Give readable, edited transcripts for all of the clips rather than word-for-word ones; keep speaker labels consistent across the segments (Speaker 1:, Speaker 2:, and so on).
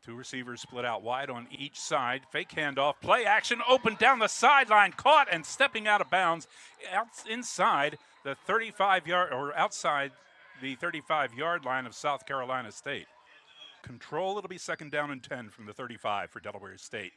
Speaker 1: Two receivers split out wide on each side. Fake handoff, play action, open down the sideline, caught and stepping out of bounds inside the 35-yard or outside the 35-yard line of South Carolina State. Control, it'll be 2nd down and 10 from the 35 for Delaware State.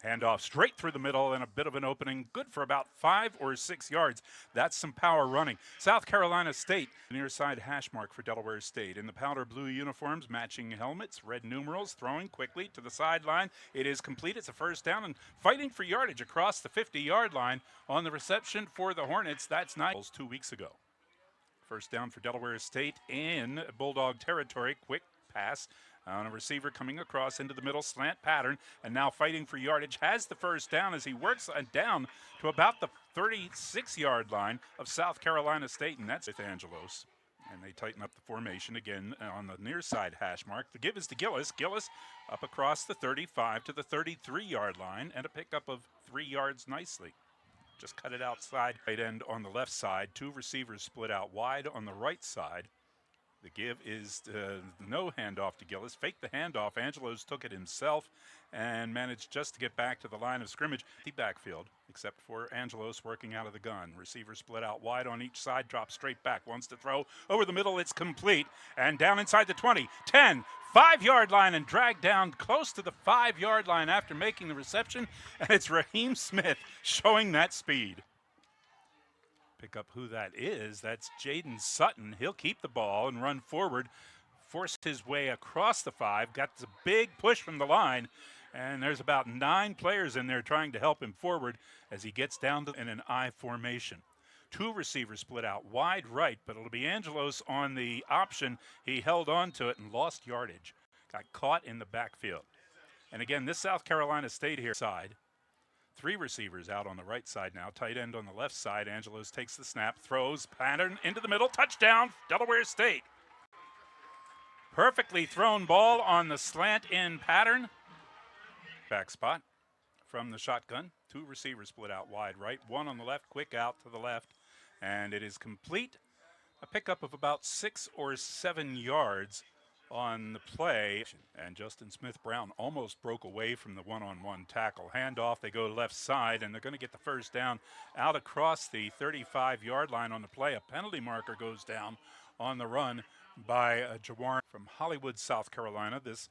Speaker 1: Handoff straight through the middle and a bit of an opening, good for about 5 or 6 yards. That's some power running. South Carolina State, near side hash mark for Delaware State. In the powder blue uniforms, matching helmets, red numerals, throwing quickly to the sideline. It is complete. It's a 1st down and fighting for yardage across the 50-yard line on the reception for the Hornets. That's nice. 2 weeks ago. 1st down for Delaware State in Bulldog territory. Quick pass on a receiver coming across into the middle, slant pattern, and now fighting for yardage. Has the 1st down as he works down to about the 36-yard line of South Carolina State, and that's with Angelos. And they tighten up the formation again on the near side hash mark. The give is to Gillis. Gillis up across the 35 to the 33-yard line, and a pickup of 3 yards nicely. Just cut it outside. Right end on the left side. 2 receivers split out wide on the right side. The give is no handoff to Gillis. Faked the handoff. Angelos took it himself and managed just to get back to the line of scrimmage. The backfield, except for Angelos working out of the gun. Receiver split out wide on each side, drops straight back. Wants to throw over the middle. It's complete. And down inside the 20, 10, 5-yard line and dragged down close to the 5-yard line after making the reception. And it's Raheem Smith showing that speed. Pick up who that is. That's Jaden Sutton. He'll keep the ball and run forward, forced his way across the 5, got the big push from the line, and there's about 9 players in there trying to help him forward as he gets down to in an I formation. 2 receivers split out wide right, but it'll be Angelos on the option. He held on to it and lost yardage. Got caught in the backfield. And again, this South Carolina State here side. 3 receivers out on the right side now. Tight end on the left side. Angelos takes the snap, throws, pattern into the middle. Touchdown, Delaware State. Perfectly thrown ball on the slant in pattern. Back spot from the shotgun. 2 receivers split out wide right. 1 on the left, quick out to the left. And it is complete. A pickup of about 6 or 7 yards on the play, and Justin Smith-Brown almost broke away from the one-on-one tackle. Handoff, they go left side, and they're going to get the 1st down out across the 35-yard line on the play. A penalty marker goes down on the run by Jawar from Hollywood, South Carolina. This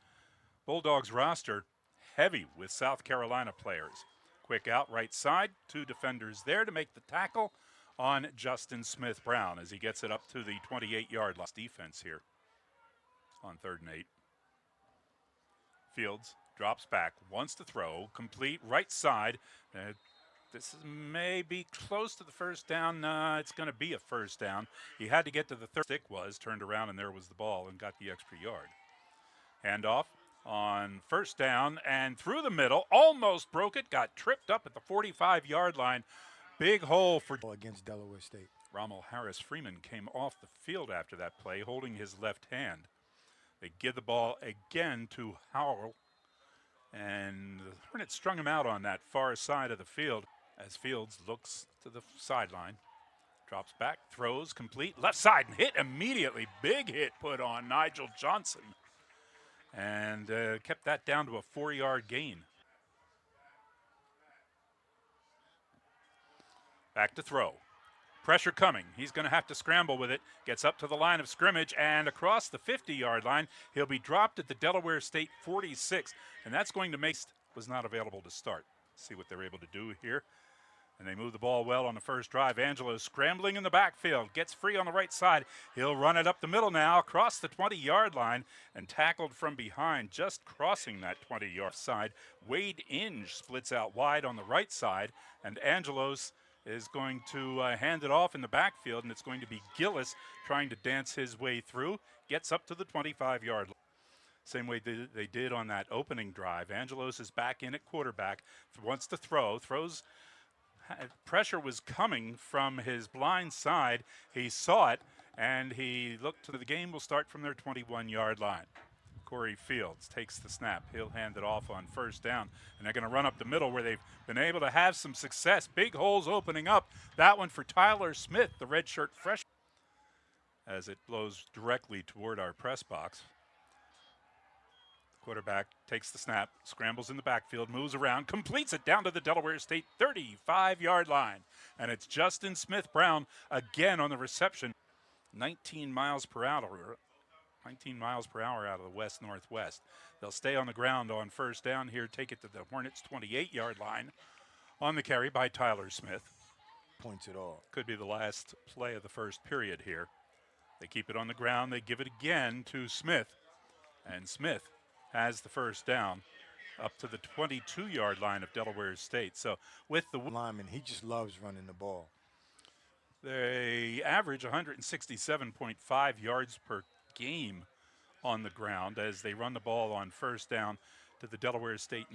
Speaker 1: Bulldogs roster heavy with South Carolina players. Quick out right side, 2 defenders there to make the tackle on Justin Smith-Brown as he gets it up to the 28-yard line. Defense here on 3rd and 8. Fields drops back, wants to throw, complete right side. This may be close to the 1st down. It's going to be a 1st down. He had to get to the 3rd. Stick was turned around, and there was the ball and got the extra yard. Handoff on 1st down and through the middle, almost broke it, got tripped up at the 45-yard line. Big hole for
Speaker 2: against Delaware State.
Speaker 1: Rommel Harris Freeman came off the field after that play, holding his left hand. They give the ball again to Howell, and the Hornets strung him out on that far side of the field as Fields looks to the sideline, drops back, throws, complete, left side, and hit immediately. Big hit put on Nigel Johnson, and kept that down to a 4-yard gain. Back to throw. Pressure coming. He's going to have to scramble with it. Gets up to the line of scrimmage and across the 50-yard line. He'll be dropped at the Delaware State 46, and that's going to make was not available to start. See what they're able to do here. And they move the ball well on the first drive. Angelos scrambling in the backfield. Gets free on the right side. He'll run it up the middle now across the 20-yard line and tackled from behind just crossing that 20-yard side. Wade Inge splits out wide on the right side, and Angelos is going to hand it off in the backfield, and it's going to be Gillis trying to dance his way through. Gets up to the 25-yard line. Same way they did on that opening drive. Angelos is back in at quarterback, wants to throw, throws. Pressure was coming from his blind side. He saw it, and he looked to the game will start from their 21-yard line. Corey Fields takes the snap. He'll hand it off on 1st down, and they're going to run up the middle where they've been able to have some success. Big holes opening up. That one for Tyler Smith, the redshirt freshman, as it blows directly toward our press box. Quarterback takes the snap, scrambles in the backfield, moves around, completes it down to the Delaware State 35-yard line. And it's Justin Smith-Brown again on the reception. 19 miles per hour. 19 miles per hour out of the west-northwest. They'll stay on the ground on first down here, take it to the Hornets' 28-yard line on the carry by Tyler Smith.
Speaker 2: Points it all.
Speaker 1: Could be the last play of the first period here. They keep it on the ground. They give it again to Smith. And Smith has the first down up to the 22-yard line of Delaware State. So with the
Speaker 2: lineman, he just loves running the ball.
Speaker 1: They average 167.5 yards per game on the ground as they run the ball on first down to the Delaware State.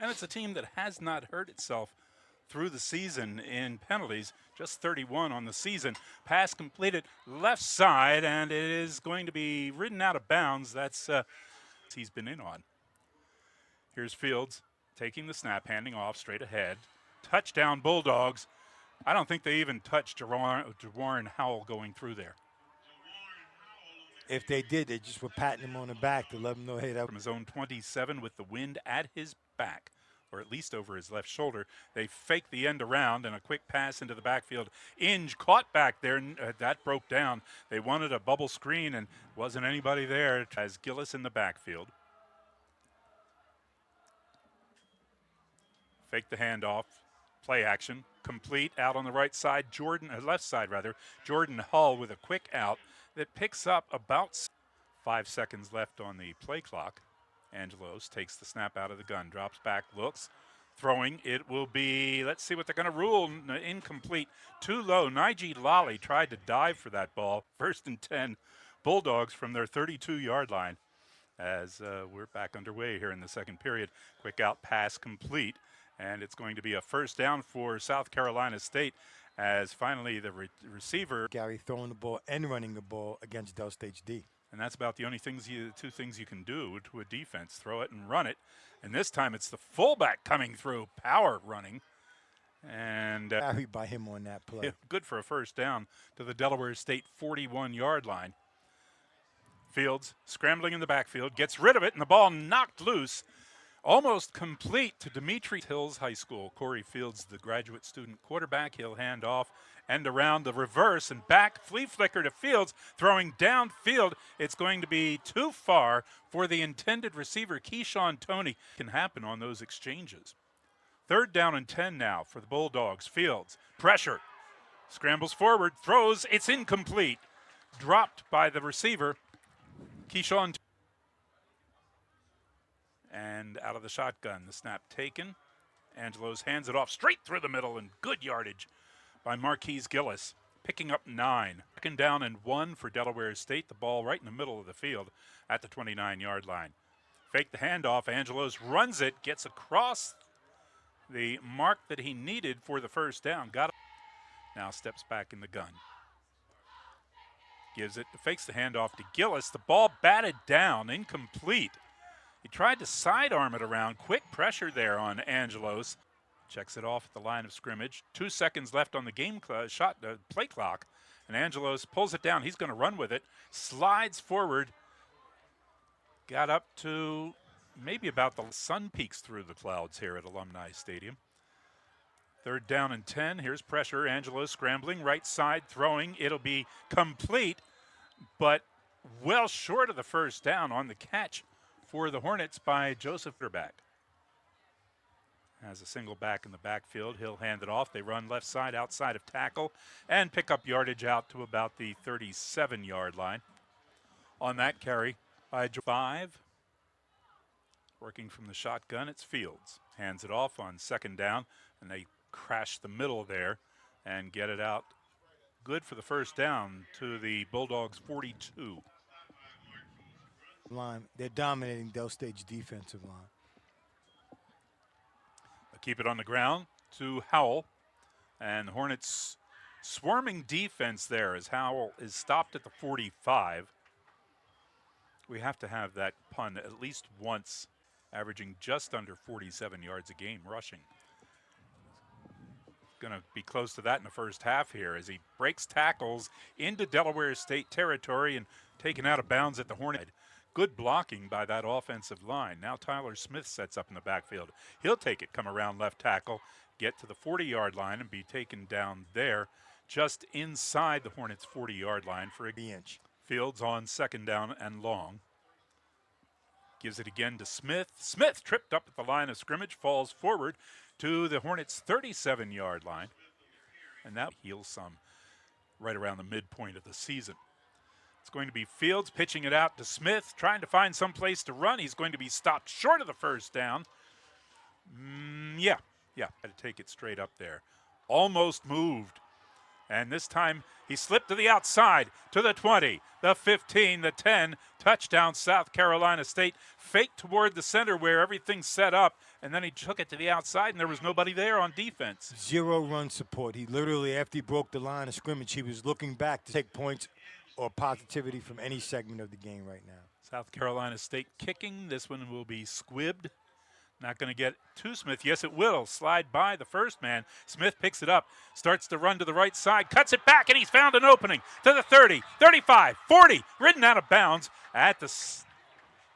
Speaker 1: And it's a team that has not hurt itself through the season in penalties, just 31 on the season. Pass completed left side, and it is going to be ridden out of bounds. That's he's been in on. Here's Fields taking the snap, handing off straight ahead. Touchdown Bulldogs. I don't think they even touched Warren Howell going through there.
Speaker 2: If they did, they just were patting him on the back to let him know, hey, that
Speaker 1: from his own 27 with the wind at his back, or at least over his left shoulder. They fake the end around and a quick pass into the backfield. Inge caught back there, and that broke down. They wanted a bubble screen and wasn't anybody there. As Gillis in the backfield. Fake the handoff, play action, complete out on the right side. Left side rather. Jordan Hull with a quick out that picks up about 5 seconds left on the play clock. Angelos takes the snap out of the gun, drops back, looks, throwing. It will be, let's see what they're going to rule, incomplete. Too low. Nige Lally tried to dive for that ball. 1st and 10, Bulldogs from their 32-yard line as we're back underway here in the second period. Quick out pass complete, and it's going to be a first down for South Carolina State as finally the receiver.
Speaker 2: Gary throwing the ball and running the ball against Del State's D.
Speaker 1: And that's about the only two things you can do to a defense, throw it and run it. And this time it's the fullback coming through, power running. And
Speaker 2: carried by him on that play.
Speaker 1: Good for a first down to the Delaware State 41-yard line. Fields scrambling in the backfield, gets rid of it, and the ball knocked loose. Almost complete to Demetrius Hills High School. Corey Fields, the graduate student quarterback. He'll hand off and around the reverse and back. Flea flicker to Fields, throwing downfield. It's going to be too far for the intended receiver, Keyshawn Toney. Can happen on those exchanges. 3rd down and 10 now for the Bulldogs. Fields, pressure, scrambles forward, throws. It's incomplete. Dropped by the receiver, Keyshawn. And out of the shotgun, the snap taken. Angelos hands it off straight through the middle, and good yardage by Marquise Gillis, picking up 9. 2nd down and 1 for Delaware State. The ball right in the middle of the field at the 29-yard line. Fake the handoff. Angelos runs it, gets across the mark that he needed for the first down. Got it. Now steps back in the gun. Gives it, fakes the handoff to Gillis. The ball batted down, incomplete. He tried to sidearm it around. Quick pressure there on Angelos. Checks it off at the line of scrimmage. 2 seconds left on the game play clock. And Angelos pulls it down. He's going to run with it. Slides forward. Got up to maybe about the sun peaks through the clouds here at Alumni Stadium. 3rd down and 10. Here's pressure. Angelos scrambling. Right side throwing. It'll be complete, but well short of the first down on the catch for the Hornets by Joseph Derback. Has a single back in the backfield. He'll hand it off. They run left side outside of tackle and pick up yardage out to about the 37-yard line. On that carry by 5. Working from the shotgun, it's Fields. Hands it off on 2nd down, and they crash the middle there and get it out. Good for the first down to the Bulldogs 42.
Speaker 2: Line. They're dominating Del State's defensive line.
Speaker 1: Keep it on the ground to Howell, and the Hornets swarming defense there as Howell is stopped at the 45. We have to have that pun at least once, averaging just under 47 yards a game rushing. Going to be close to that in the first half here as he breaks tackles into Delaware State territory and taken out of bounds at the Hornet. Good blocking by that offensive line. Now Tyler Smith sets up in the backfield. He'll take it, come around left tackle, get to the 40-yard line and be taken down there just inside the Hornets' 40-yard line for a
Speaker 2: inch.
Speaker 1: Fields on second down and long. Gives it again to Smith. Smith tripped up at the line of scrimmage, falls forward to the Hornets' 37-yard line. And that heals some right around the midpoint of the season. It's going to be Fields pitching it out to Smith, trying to find some place to run. He's going to be stopped short of the first down. Yeah, had to take it straight up there. Almost moved. And this time he slipped to the outside, to the 20, the 15, the 10. Touchdown, South Carolina State. Fake toward the center where everything's set up, and then he took it to the outside, and there was nobody there on defense.
Speaker 2: 0 run support. He literally, after he broke the line of scrimmage, he was looking back to take points or positivity from any segment of the game right now.
Speaker 1: South Carolina State kicking. This one will be squibbed. Not going to get to Smith. Yes, it will. Slide by the first man. Smith picks it up, starts to run to the right side, cuts it back, and he's found an opening to the 30, 35, 40, ridden out of bounds at the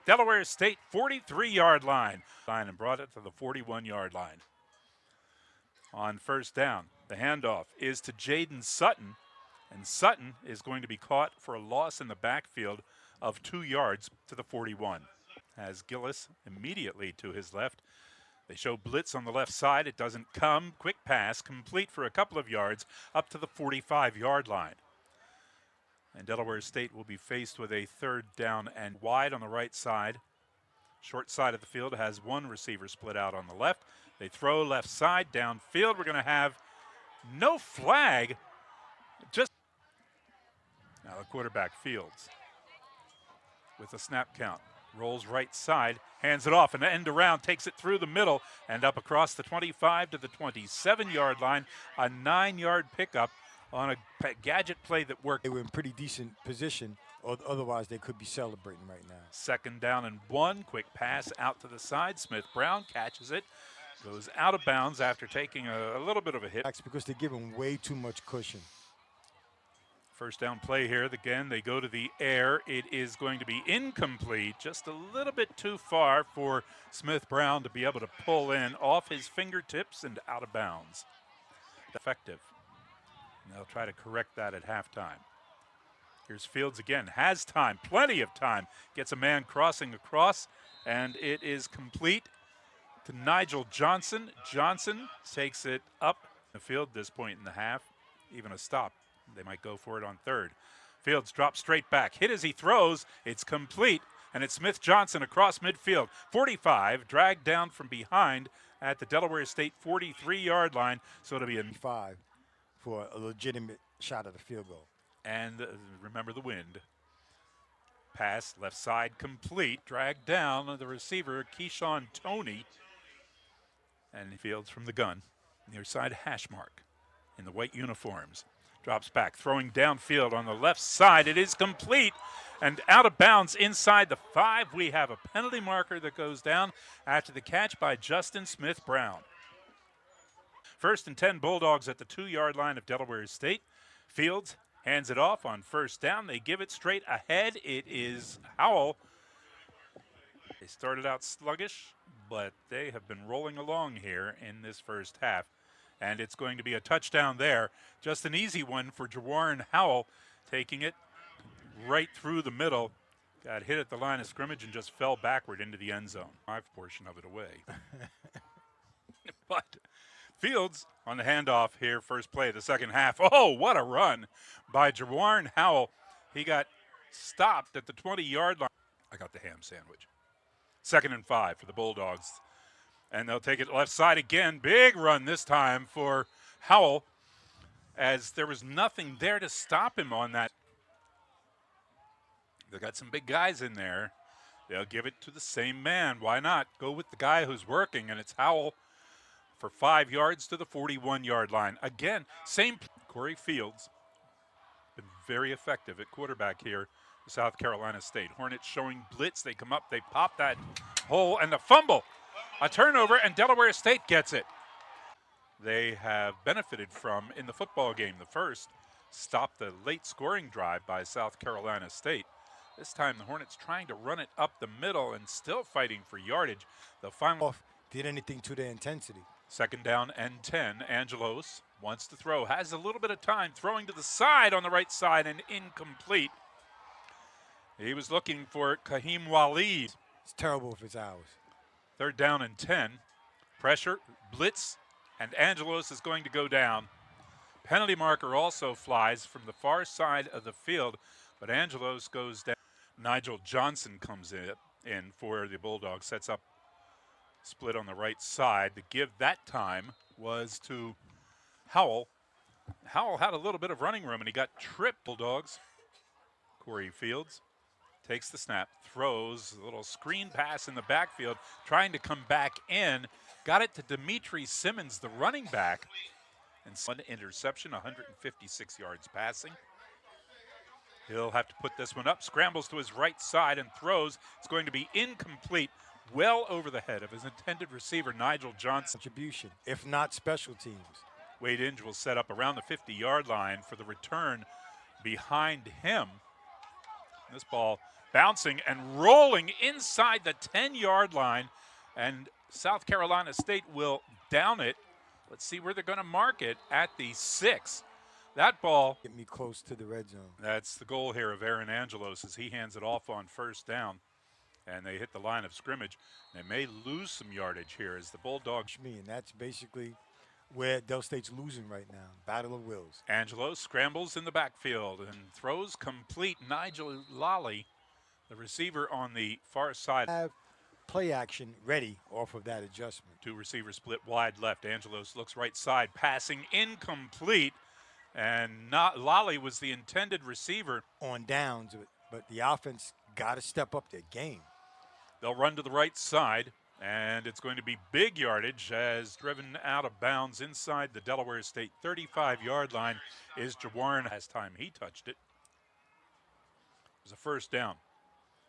Speaker 1: Delaware State 43-yard line. And brought it to the 41-yard line. On first down, the handoff is to Jaden Sutton, and Sutton is going to be caught for a loss in the backfield of 2 yards to the 41. Has Gillis immediately to his left. They show blitz on the left side. It doesn't come. Quick pass, complete for a couple of yards up to the 45-yard line. And Delaware State will be faced with a third down and wide on the right side. Short side of the field has one receiver split out on the left. They throw left side downfield. We're going to have no flag. Now the quarterback Fields with a snap count. Rolls right side, hands it off, and end around, takes it through the middle and up across the 25 to the 27-yard line. A 9-yard pickup on a gadget play that worked.
Speaker 2: They were in pretty decent position, or otherwise they could be celebrating right now.
Speaker 1: Second down and 1, quick pass out to the side. Smith-Brown catches it, goes out of bounds after taking a little bit of a hit.
Speaker 2: That's because they're giving way too much cushion.
Speaker 1: First down play here. Again, they go to the air. It is going to be incomplete. Just a little bit too far for Smith-Brown to be able to pull in off his fingertips and out of bounds. Effective. And they'll try to correct that at halftime. Here's Fields again. Has time. Plenty of time. Gets a man crossing across, and it is complete to Nigel Johnson. Johnson takes it up the field this point in the half. Even a stop. They might go for it on third. Fields drops straight back. Hit as he throws. It's complete. And it's Smith Johnson across midfield. 45, dragged down from behind at the Delaware State 43-yard line. So it'll be a
Speaker 2: 5 for a legitimate shot at the field goal.
Speaker 1: And remember the wind. Pass left side complete. Dragged down the receiver, Keyshawn Toney. And Fields from the gun. Near side hash mark in the white uniforms. Drops back, throwing downfield on the left side. It is complete and out of bounds inside the 5. We have a penalty marker that goes down after the catch by Justin Smith-Brown. First and 10 Bulldogs at the 2-yard line of Delaware State. Fields hands it off on first down. They give it straight ahead. It is Howell. They started out sluggish, but they have been rolling along here in this first half. And it's going to be a touchdown there. Just an easy one for Jawarren Howell, taking it right through the middle. Got hit at the line of scrimmage and just fell backward into the end zone. 5 portion of it away. But Fields on the handoff here, first play of the second half. Oh, what a run by Jawarren Howell. He got stopped at the 20-yard line. I got the ham sandwich. 2nd and 5 for the Bulldogs. And they'll take it left side again. Big run this time for Howell, as there was nothing there to stop him on that. They got some big guys in there. They'll give it to the same man. Why not? Go with the guy who's working, and it's Howell for 5 yards to the 41-yard line. Again, same. Corey Fields been very effective at quarterback here for South Carolina State. Hornets showing blitz. They come up, they pop that hole, and the fumble. A turnover, and Delaware State gets it. They have benefited from in the football game. The first stopped the late scoring drive by South Carolina State. This time the Hornets trying to run it up the middle and still fighting for yardage. The final
Speaker 2: Off did anything to their intensity.
Speaker 1: 2nd down and 10. Angelos wants to throw, has a little bit of time, throwing to the side on the right side and incomplete. He was looking for Kahim Waleed.
Speaker 2: It's terrible if it's ours.
Speaker 1: 3rd down and 10. Pressure, blitz, and Angelos is going to go down. Penalty marker also flies from the far side of the field, but Angelos goes down. Nigel Johnson comes in for the Bulldogs, sets up split on the right side. The give that time was to Howell. Howell had a little bit of running room, and he got tripped. Bulldogs. Corey Fields takes the snap, throws a little screen pass in the backfield, trying to come back in. Got it to Dimitri Simmons, the running back. And one interception, 156 yards passing. He'll have to put this one up, scrambles to his right side and throws. It's going to be incomplete, well over the head of his intended receiver, Nigel Johnson.
Speaker 2: Contribution, if not special teams.
Speaker 1: Wade Inge will set up around the 50-yard line for the return behind him. This ball bouncing and rolling inside the 10-yard line, and South Carolina State will down it. Let's see where they're going to mark it, at the 6. That ball.
Speaker 2: Get me close to the red zone.
Speaker 1: That's the goal here of Aaron Angelos as he hands it off on 1st down. And they hit the line of scrimmage. They may lose some yardage here as the Bulldogs.
Speaker 2: And that's basically where Del State's losing right now. Battle of wills.
Speaker 1: Angelos scrambles in the backfield and throws complete. Nigel Lally, the receiver on the far side.
Speaker 2: Have play action ready off of that adjustment.
Speaker 1: 2 receivers split wide left. Angelos looks right side, passing incomplete. And Lally was the intended receiver.
Speaker 2: On downs, but the offense got to step up their game.
Speaker 1: They'll run to the right side, and it's going to be big yardage as driven out of bounds inside the Delaware State 35-yard line is Jawarren. Last time he touched it, it was a 1st down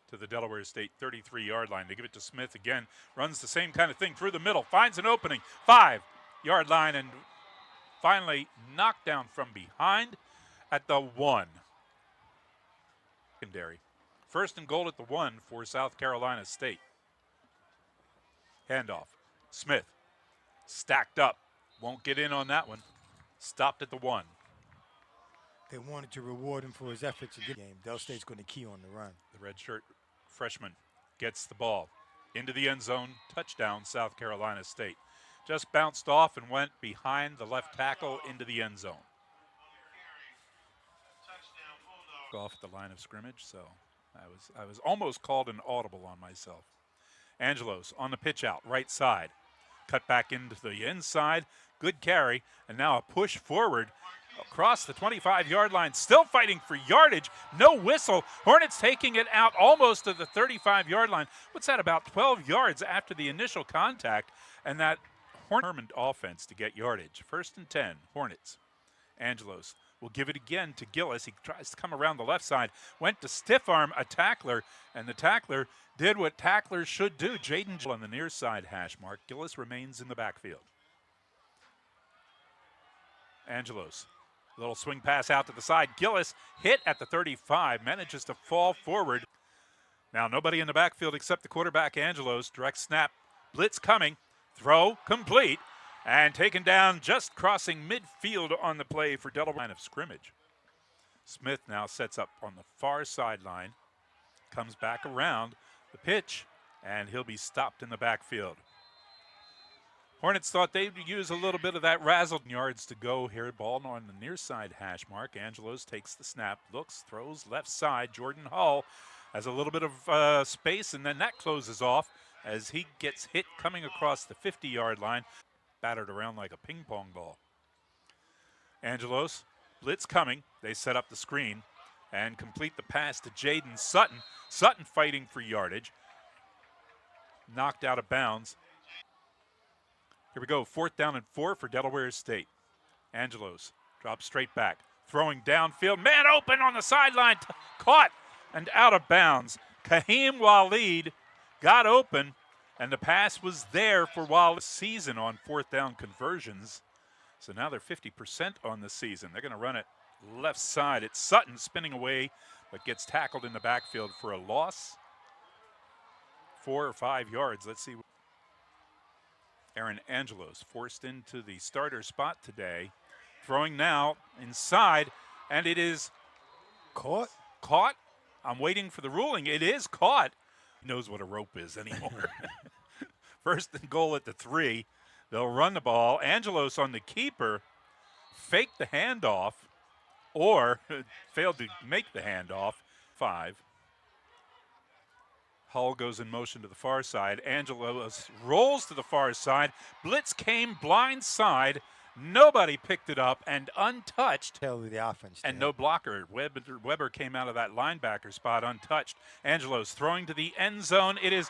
Speaker 1: to the Delaware State 33-yard line. They give it to Smith again, runs the same kind of thing through the middle, finds an opening, 5-yard line, and finally knocked down from behind at the 1. Secondary. 1st and goal at the 1 for South Carolina State. Handoff. Smith stacked up. Won't get in on that one. Stopped at the 1.
Speaker 2: They wanted to reward him for his efforts in the game. Del State's going to key on the run.
Speaker 1: The redshirt freshman gets the ball into the end zone. Touchdown, South Carolina State. Just bounced off and went behind the left tackle into the end zone. Off at the line of scrimmage, so I was almost called an audible on myself. Angelos on the pitch out, right side. Cut back into the inside. Good carry, and now a push forward across the 25-yard line. Still fighting for yardage. No whistle. Hornets taking it out almost to the 35-yard line. What's that, about 12 yards after the initial contact? And that determined offense to get yardage. 1st and 10, Hornets. Angelos will give it again to Gillis. He tries to come around the left side. Went to stiff arm a tackler, and the tackler did what tacklers should do. Jaden on the near side hash mark. Gillis remains in the backfield. Angelos, little swing pass out to the side. Gillis hit at the 35, manages to fall forward. Now nobody in the backfield except the quarterback, Angelos. Direct snap, blitz coming, throw complete. And taken down just crossing midfield on the play for Delaware. Line of scrimmage. Smith now sets up on the far sideline. Comes back around the pitch, and he'll be stopped in the backfield. Hornets thought they'd use a little bit of that razzle. Yards to go here. Ball on the near side hash mark. Angelos takes the snap, looks, throws left side. Jordan Hull has a little bit of space, and then that closes off as he gets hit coming across the 50-yard line. Battered around like a ping pong ball. Angelos, blitz coming. They set up the screen and complete the pass to Jaden Sutton. Sutton fighting for yardage. Knocked out of bounds. Here we go, 4th down and 4 for Delaware State. Angelos drops straight back. Throwing downfield, man open on the sideline. Caught and out of bounds. Kahim Waleed got open. And the pass was there for while the season on 4th down conversions. So now they're 50% on the season. They're going to run it left side. It's Sutton spinning away but gets tackled in the backfield for a loss. 4 or 5 yards. Let's see. Aaron Angelos forced into the starter spot today. Throwing now inside, and it is
Speaker 2: Caught?
Speaker 1: Caught. I'm waiting for the ruling. It is caught. Knows what a rope is anymore. First and goal at the 3. They'll run the ball. Angelos on the keeper. Faked the handoff, or failed to make the handoff. 5. Hull goes in motion to the far side. Angelos rolls to the far side. Blitz came blind side. Nobody picked it up, and untouched.
Speaker 2: Tail of the offense.
Speaker 1: And no blocker. Weber came out of that linebacker spot untouched. Angelos throwing to the end zone. It is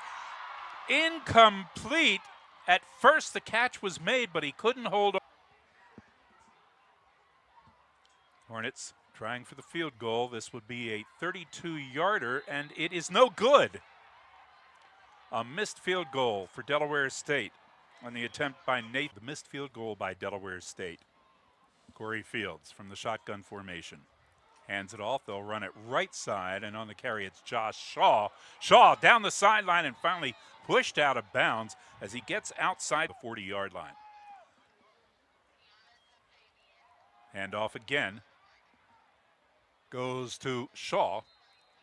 Speaker 1: incomplete. At first the catch was made, but he couldn't hold on. Hornets trying for the field goal. This would be a 32-yarder, and it is no good. A missed field goal for Delaware State on the attempt by Nate. The missed field goal by Delaware State. Corey Fields from the shotgun formation. Hands it off. They'll run it right side, and on the carry it's Josh Shaw. Shaw down the sideline and finally pushed out of bounds as he gets outside the 40-yard line. Handoff again. Goes to Shaw.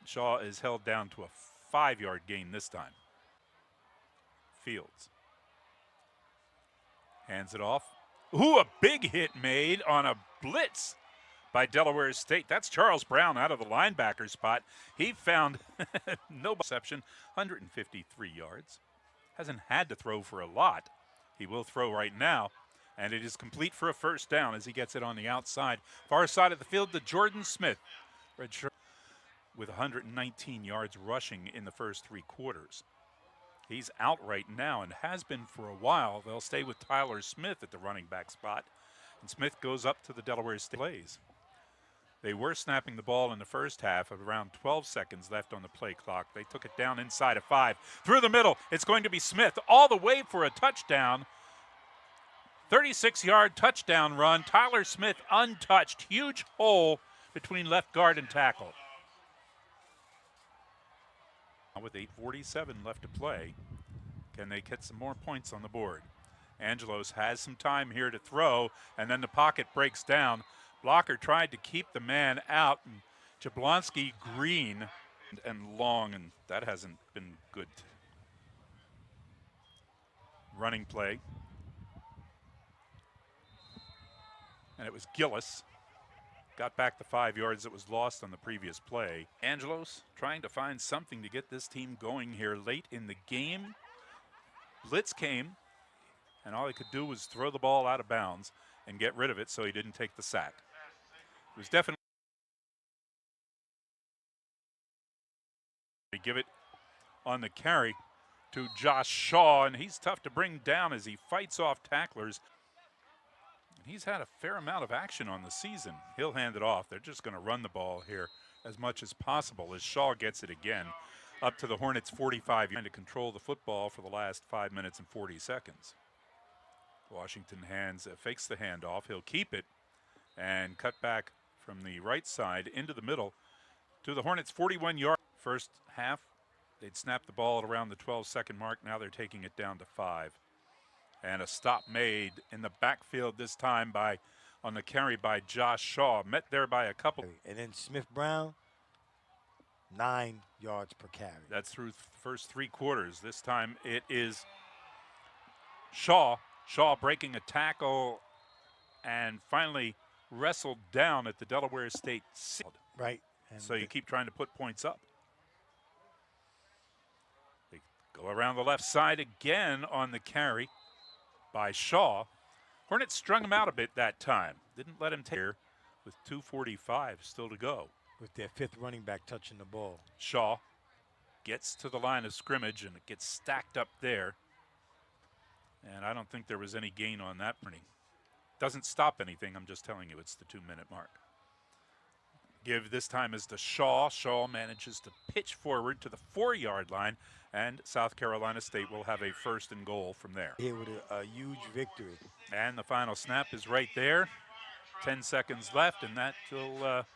Speaker 1: Shaw is held down to a 5-yard gain this time. Fields hands it off. Ooh, a big hit made on a blitz by Delaware State. That's Charles Brown out of the linebacker spot. He found no reception, 153 yards. Hasn't had to throw for a lot. He will throw right now, and it is complete for a first down as he gets it on the outside. Far side of the field to Jordan Smith, redshirt, with 119 yards rushing in the first 3 quarters. He's out right now and has been for a while. They'll stay with Tyler Smith at the running back spot. And Smith goes up to the Delaware State plays. They were snapping the ball in the first half of around 12 seconds left on the play clock. They took it down inside of 5. Through the middle, it's going to be Smith all the way for a touchdown. 36-yard touchdown run. Tyler Smith untouched. Huge hole between left guard and tackle. With 8:47 left to play, can they get some more points on the board? Angelos has some time here to throw, and then the pocket breaks down. Blocker tried to keep the man out, and Jablonski green and long, and that hasn't been good. Running play. And it was Gillis. Got back the 5 yards that was lost on the previous play. Angelos trying to find something to get this team going here late in the game. Blitz came, and all he could do was throw the ball out of bounds and get rid of it so he didn't take the sack. It was definitely give it on the carry to Josh Shaw, and he's tough to bring down as he fights off tacklers. He's had a fair amount of action on the season. He'll hand it off. They're just going to run the ball here as much as possible as Shaw gets it again up to the Hornets 45, trying to control the football for the last 5 minutes and 40 seconds. Washington fakes the handoff. He'll keep it and cut back from the right side into the middle to the Hornets 41-yard. First half, they'd snap the ball at around the 12-second mark. Now they're taking it down to 5. And a stop made in the backfield this time on the carry by Josh Shaw. Met there by a couple.
Speaker 2: And then Smith Brown, 9 yards per carry.
Speaker 1: That's through the first 3 quarters. This time it is Shaw. Shaw breaking a tackle and finally wrestled down at the Delaware State.
Speaker 2: Right.
Speaker 1: And so you keep trying to put points up. They go around the left side again on the carry by Shaw. Hornets strung him out a bit that time. Didn't let him take here with 2:45 still to go.
Speaker 2: With their 5th running back touching the ball.
Speaker 1: Shaw gets to the line of scrimmage and it gets stacked up there. And I don't think there was any gain on that. Doesn't stop anything. I'm just telling you it's the 2-minute mark. Give this time is to Shaw. Shaw manages to pitch forward to the 4-yard line, and South Carolina State will have a 1st and goal from there.
Speaker 2: Here with a huge victory.
Speaker 1: And the final snap is right there. 10 seconds left, and that will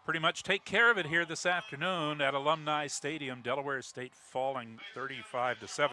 Speaker 1: pretty much take care of it here this afternoon at Alumni Stadium. Delaware State falling 35-7.